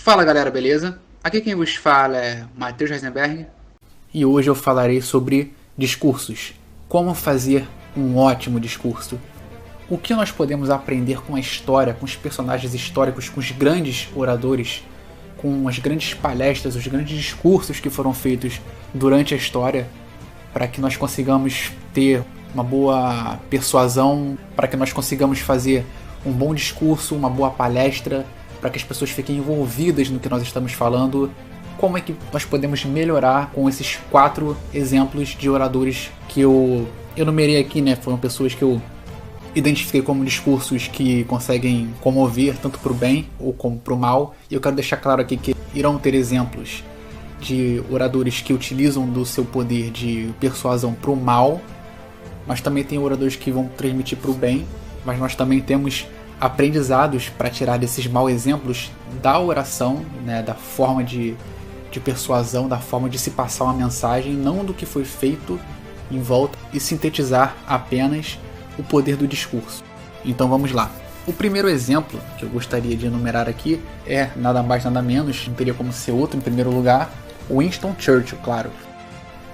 Fala galera, beleza? Aqui quem vos fala é Matheus Heisenberg e hoje eu falarei sobre discursos. Como fazer um ótimo discurso. O que nós podemos aprender com a história, com os personagens históricos, com os grandes oradores, com as grandes palestras, os grandes discursos que foram feitos durante a história, para que nós consigamos ter uma boa persuasão, para que nós consigamos fazer um bom discurso, uma boa palestra, para que as pessoas fiquem envolvidas no que nós estamos falando. Como é que nós podemos melhorar com esses 4 exemplos de oradores que eu enumerei aqui, né? Foram pessoas que eu identifiquei como discursos que conseguem comover tanto para o bem ou como para o mal. E eu quero deixar claro aqui que irão ter exemplos de oradores que utilizam do seu poder de persuasão para o mal, mas também tem oradores que vão transmitir para o bem, mas nós também temos aprendizados para tirar desses maus exemplos da oração, né, da forma de persuasão, da forma de se passar uma mensagem, não do que foi feito em volta, e sintetizar apenas o poder do discurso. Então vamos lá. O primeiro exemplo que eu gostaria de enumerar aqui é nada mais nada menos, não teria como ser outro em primeiro lugar, Winston Churchill, claro.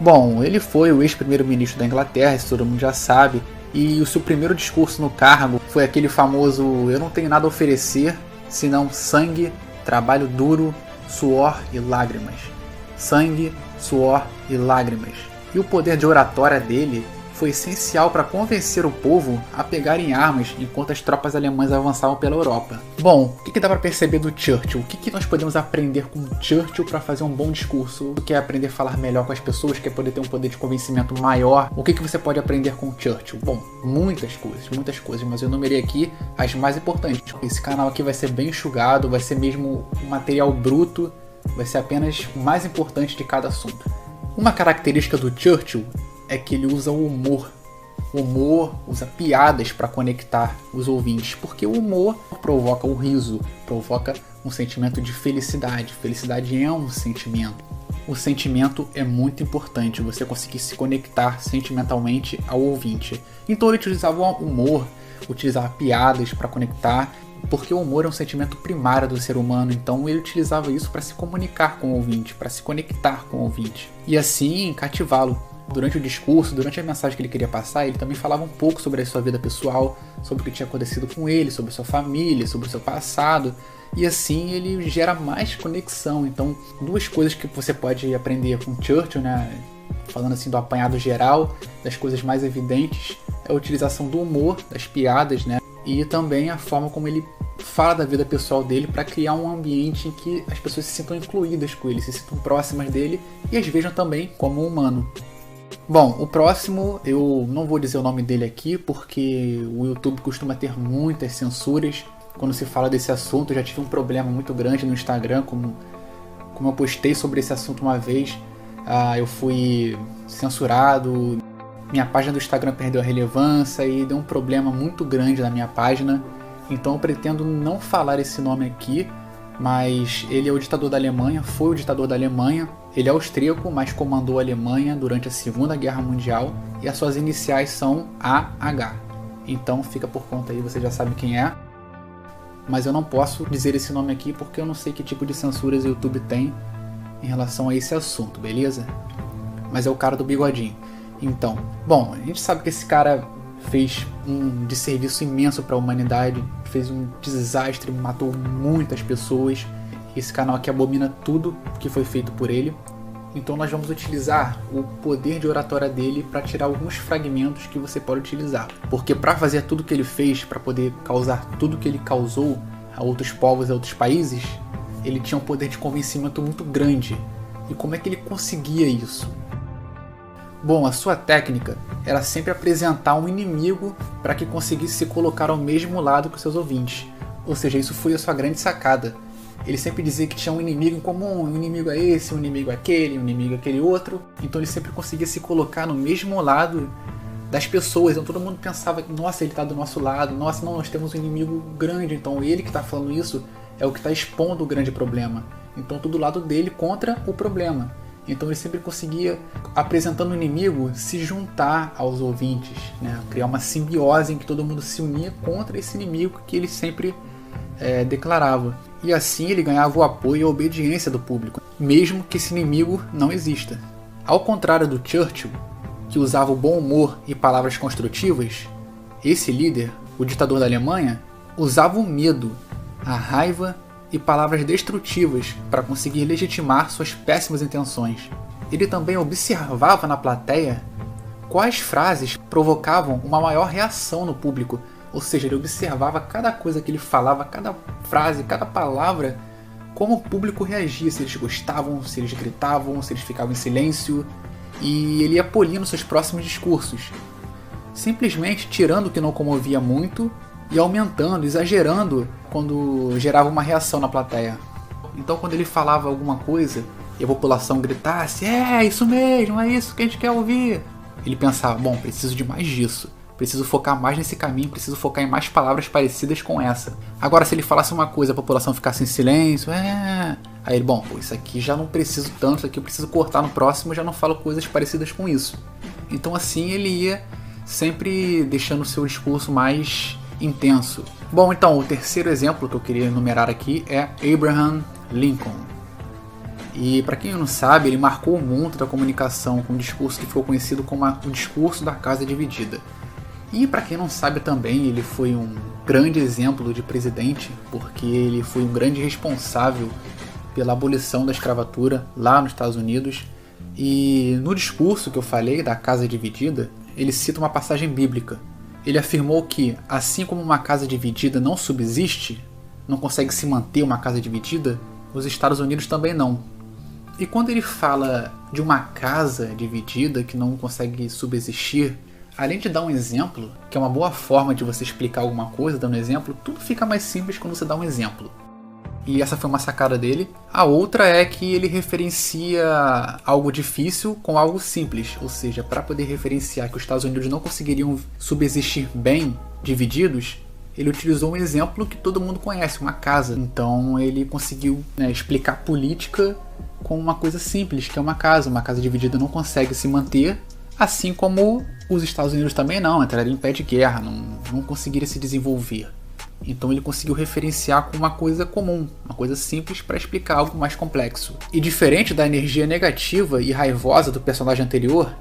Bom, ele foi o ex-primeiro-ministro da Inglaterra, isso todo mundo já sabe, e o seu primeiro discurso no cargo foi aquele famoso "eu não tenho nada a oferecer, senão sangue, trabalho duro, suor e lágrimas". Sangue, suor e lágrimas. E o poder de oratória dele foi essencial para convencer o povo a pegarem armas enquanto as tropas alemãs avançavam pela Europa. Bom, o que dá para perceber do Churchill? O que nós podemos aprender com o Churchill para fazer um bom discurso? O que é aprender a falar melhor com as pessoas? Quer poder ter um poder de convencimento maior? O que você pode aprender com o Churchill? Bom, muitas coisas, mas eu numerei aqui as mais importantes. Esse canal aqui vai ser bem enxugado, vai ser mesmo um material bruto, vai ser apenas o mais importante de cada assunto. Uma característica do Churchill é que ele usa o humor. O humor usa piadas para conectar os ouvintes, porque o humor provoca o riso, provoca um sentimento de felicidade. Felicidade é um sentimento. O sentimento é muito importante, você conseguir se conectar sentimentalmente ao ouvinte. Então ele utilizava o humor, utilizava piadas para conectar, porque o humor é um sentimento primário do ser humano, então ele utilizava isso para se comunicar com o ouvinte, para se conectar com o ouvinte e assim cativá-lo. Durante o discurso, durante a mensagem que ele queria passar, ele também falava um pouco sobre a sua vida pessoal, sobre o que tinha acontecido com ele, sobre a sua família, sobre o seu passado, e assim ele gera mais conexão. Então, 2 coisas que você pode aprender com Churchill, né, falando assim do apanhado geral, das coisas mais evidentes, é a utilização do humor, das piadas, né, e também a forma como ele fala da vida pessoal dele para criar um ambiente em que as pessoas se sintam incluídas com ele, se sintam próximas dele e as vejam também como um humano. Bom, o próximo, eu não vou dizer o nome dele aqui porque o YouTube costuma ter muitas censuras quando se fala desse assunto. Eu já tive um problema muito grande no Instagram, como eu postei sobre esse assunto uma vez, eu fui censurado, minha página do Instagram perdeu a relevância e deu um problema muito grande na minha página. Então eu pretendo não falar esse nome aqui, mas ele é o ditador da Alemanha, foi o ditador da Alemanha. Ele é austríaco, mas comandou a Alemanha durante a Segunda Guerra Mundial e as suas iniciais são AH. Então fica por conta aí, você já sabe quem é. Mas eu não posso dizer esse nome aqui porque eu não sei que tipo de censuras o YouTube tem em relação a esse assunto, beleza? Mas é o cara do bigodinho. Então, bom, a gente sabe que esse cara fez um desserviço imenso para a humanidade, fez um desastre, matou muitas pessoas. Esse canal aqui abomina tudo que foi feito por ele. Então nós vamos utilizar o poder de oratória dele para tirar alguns fragmentos que você pode utilizar. Porque para fazer tudo que ele fez, para poder causar tudo que ele causou a outros povos e a outros países, ele tinha um poder de convencimento muito grande. E como é que ele conseguia isso? Bom, a sua técnica era sempre apresentar um inimigo para que conseguisse se colocar ao mesmo lado que os seus ouvintes. Ou seja, isso foi a sua grande sacada. Ele sempre dizia que tinha um inimigo em comum, um inimigo é esse, um inimigo é aquele, um inimigo é aquele outro. Então ele sempre conseguia se colocar no mesmo lado das pessoas. Então todo mundo pensava que, nossa, ele está do nosso lado, nossa, não, nós temos um inimigo grande, então ele que está falando isso é o que está expondo o grande problema. Então todo lado dele contra o problema. Então ele sempre conseguia, apresentando o inimigo, se juntar aos ouvintes, né? Criar uma simbiose em que todo mundo se unia contra esse inimigo que ele sempre declarava. e assim ele ganhava o apoio e a obediência do público, mesmo que esse inimigo não exista. Ao contrário do Churchill, que usava o bom humor e palavras construtivas, esse líder, o ditador da Alemanha, usava o medo, a raiva e palavras destrutivas para conseguir legitimar suas péssimas intenções. Ele também observava na plateia quais frases provocavam uma maior reação no público, ou seja, ele observava cada coisa que ele falava, cada frase, cada palavra, como o público reagia, se eles gostavam, se eles gritavam, se eles ficavam em silêncio, e ele ia polindo seus próximos discursos, simplesmente tirando o que não comovia muito e aumentando, exagerando quando gerava uma reação na plateia. Então quando ele falava alguma coisa e a população gritasse, é isso mesmo, é isso que a gente quer ouvir, ele pensava, bom, preciso de mais disso, preciso focar mais nesse caminho, preciso focar em mais palavras parecidas com essa. Agora se ele falasse uma coisa, a população ficasse em silêncio, aí ele, bom, isso aqui já não preciso tanto, isso aqui eu preciso cortar no próximo, já não falo coisas parecidas com isso. Então assim ele ia sempre deixando o seu discurso mais intenso. Bom, então o terceiro exemplo que eu queria enumerar aqui é Abraham Lincoln. E para quem não sabe, ele marcou o mundo da comunicação com um discurso que ficou conhecido como o discurso da Casa Dividida. E para quem não sabe também, ele foi um grande exemplo de presidente, porque ele foi um grande responsável pela abolição da escravatura lá nos Estados Unidos. E no discurso que eu falei da Casa Dividida, ele cita uma passagem bíblica. Ele afirmou que, assim como uma casa dividida não subsiste, não consegue se manter uma casa dividida, os Estados Unidos também não. E quando ele fala de uma casa dividida que não consegue subsistir, além de dar um exemplo, que é uma boa forma de você explicar alguma coisa dando exemplo, tudo fica mais simples quando você dá um exemplo. E essa foi uma sacada dele. A outra é que ele referencia algo difícil com algo simples, ou seja, para poder referenciar que os Estados Unidos não conseguiriam subsistir bem divididos, ele utilizou um exemplo que todo mundo conhece, uma casa. Então ele conseguiu explicar política com uma coisa simples, que é uma casa. Uma casa dividida não consegue se manter, assim como os Estados Unidos também não, entrariam em pé de guerra, não conseguiria se desenvolver. Então ele conseguiu referenciar com uma coisa comum, uma coisa simples para explicar algo mais complexo. E diferente da energia negativa e raivosa do personagem anterior,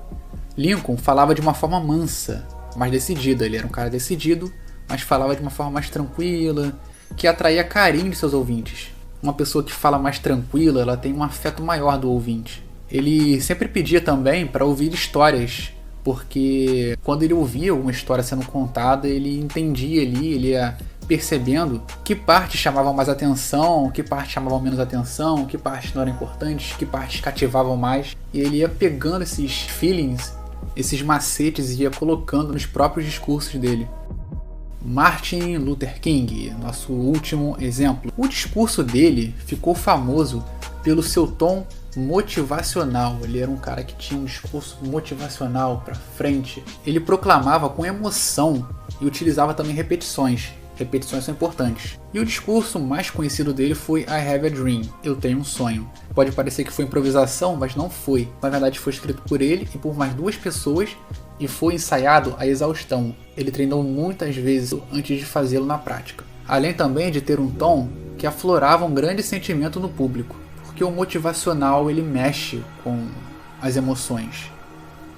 Lincoln falava de uma forma mansa, mais decidida. Ele era um cara decidido, mas falava de uma forma mais tranquila, que atraía carinho de seus ouvintes. Uma pessoa que fala mais tranquila, ela tem um afeto maior do ouvinte. Ele sempre pedia também para ouvir histórias, porque quando ele ouvia uma história sendo contada, ele entendia ali, ele ia percebendo que partes chamavam mais atenção, que partes chamavam menos atenção, que partes não eram importantes, que partes cativavam mais. E ele ia pegando esses feelings, esses macetes e ia colocando nos próprios discursos dele. Martin Luther King, nosso último exemplo. O discurso dele ficou famoso pelo seu tom motivacional. Ele era um cara que tinha um discurso motivacional para frente. Ele proclamava com emoção e utilizava também repetições. Repetições são importantes. E o discurso mais conhecido dele foi I Have a Dream, Eu Tenho um Sonho. Pode parecer que foi improvisação, mas não foi. Na verdade foi escrito por ele e por mais duas pessoas e foi ensaiado à exaustão. Ele treinou muitas vezes antes de fazê-lo na prática. Além também de ter um tom que aflorava um grande sentimento no público, porque o motivacional ele mexe com as emoções.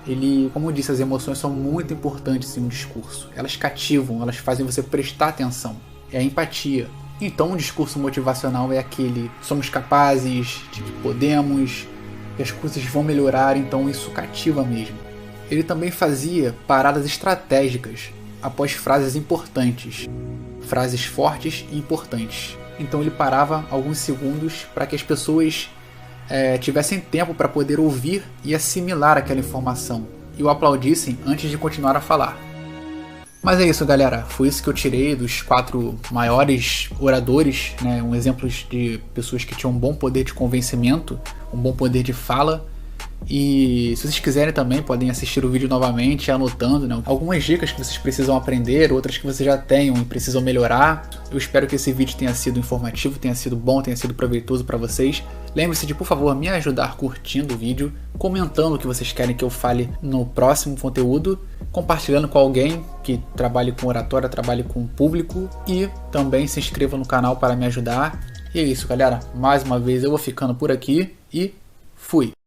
Ele, como eu disse, as emoções são muito importantes em um discurso. Elas cativam, elas fazem você prestar atenção. É a empatia. Então um discurso motivacional é aquele, somos capazes, de que podemos, que as coisas vão melhorar, então isso cativa mesmo. Ele também fazia paradas estratégicas após frases importantes, frases fortes e importantes. Então ele parava alguns segundos para que as pessoas tivessem tempo para poder ouvir e assimilar aquela informação e o aplaudissem antes de continuar a falar. Mas é isso, galera. Foi isso que eu tirei dos 4 maiores oradores, um exemplo de pessoas que tinham um bom poder de convencimento, um bom poder de fala. E se vocês quiserem também podem assistir o vídeo novamente, anotando algumas dicas que vocês precisam aprender, outras que vocês já tenham e precisam melhorar. Eu espero que esse vídeo tenha sido informativo, tenha sido bom, tenha sido proveitoso para vocês. Lembre-se de, por favor, me ajudar curtindo o vídeo, comentando o que vocês querem que eu fale no próximo conteúdo, compartilhando com alguém que trabalhe com oratória, trabalhe com público, e também se inscreva no canal para me ajudar. E é isso, galera. Mais uma vez eu vou ficando por aqui e fui!